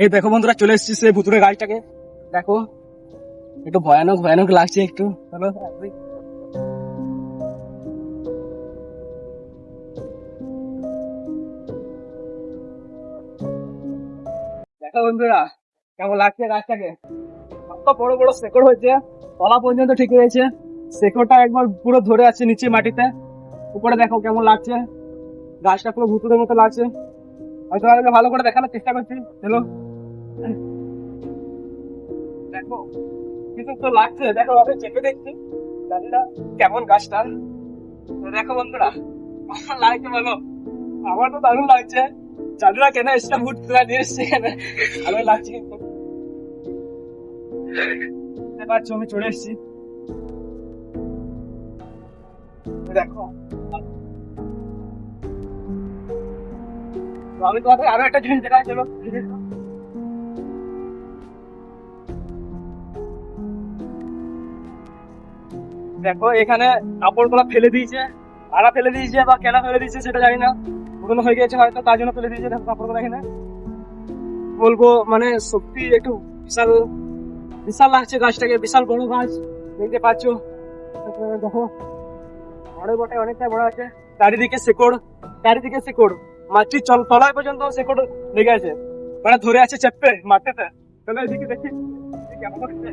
এই দেখো বন্ধুরা, চলে এসেছি সেই ভুতুরে গাছটাকে। দেখো, একটু ভয়ানক ভয়ানক লাগছে একটু। চলো দেখো বন্ধুরা, কেমন লাগছে গাছটাকে। কত বড় বড় শেকড় হয়েছে, তলা পর্যন্ত ঠিক হয়েছে। শেকড়টা একবার পুরো ধরে আছে নিচে মাটিতে। উপরে দেখো কেমন লাগছে, গাছটা পুরো ভুতুরের মতো লাগছে। হয়তো আমি ভালো করে দেখানোর চেষ্টা করছি। চলো দেখো, কিছু তো লাগছে। দেখো আমি চেপে দেখছি, জানি না কেমন গাছটা। দেখো বন্ধুরা, কেমন লাগছে বলো। আমার তো দারুণ লাগছে। জানি না কেন এসে ভুট তুলে নিয়ে এসছে এখানে। ভালো লাগছে কিন্তু। বুঝতে পারছো আমি চলে এসেছি। দেখো, তো আমি তোমাকে আরো একটা জিনিস দেখাই। চলো দেখো, এখানে কাপড় গুলা ফেলে দিয়েছে। আড়া ফেলে দিয়েছে বা কেনা ফেলে দিয়েছে সেটা জানি না। পুরোনো হয়ে গেছে হয়তো, তার জন্য ফেলে দিয়েছে। দেখো কাপড় গুলা এখানে বলবো মানে সত্যি একটু বিশাল বিশাল লাগছে গাছটাকে। বিশাল বড় গাছ, দেখতে পাচ্ছো। তারপরে দেখো, বড় বটে, অনেকটাই বড় আছে। চারিদিকে শেকড়, চারিদিকে শেকড়, মাটির তলায় পর্যন্ত শেকড় লেগে আছে। মানে ধরে আছে চেপে মাটিতে। চলো এদিকে দেখি কেমন হচ্ছে।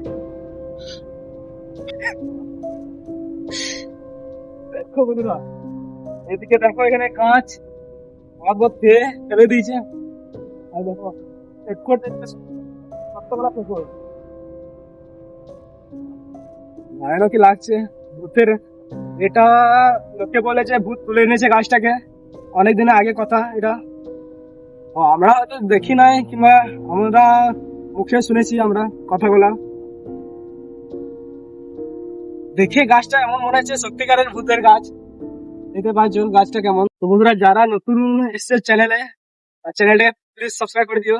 দেখো বন্ধুরা, এদিকে দেখো, এখানে কাঁচ মধ্যে ফেলে দিয়েছে। আর দেখো শেকড় দেখতে কতগুলো শেকড়। ভয়ানক কি লাগছে। ভূতের এটা, লোকে বলে যে ভূত তুলে এনেছে গাছটাকে। অনেক দিনের আগে কথা এটা। ও, আমরা হয়তো দেখি নাই, কিংবা আমরা মুখে শুনেছি আমরা কথাগুলা। দেখে গাছটা এমন মনে হচ্ছে সত্যিকারের ভূতের গাছ। দেখতে পাচ্ছ গাছটা কেমন। তো বন্ধুরা, যারা নতুন এসছে চ্যানেলে, চ্যানেলটাকে প্লিজ সাবস্ক্রাইব করে দিও।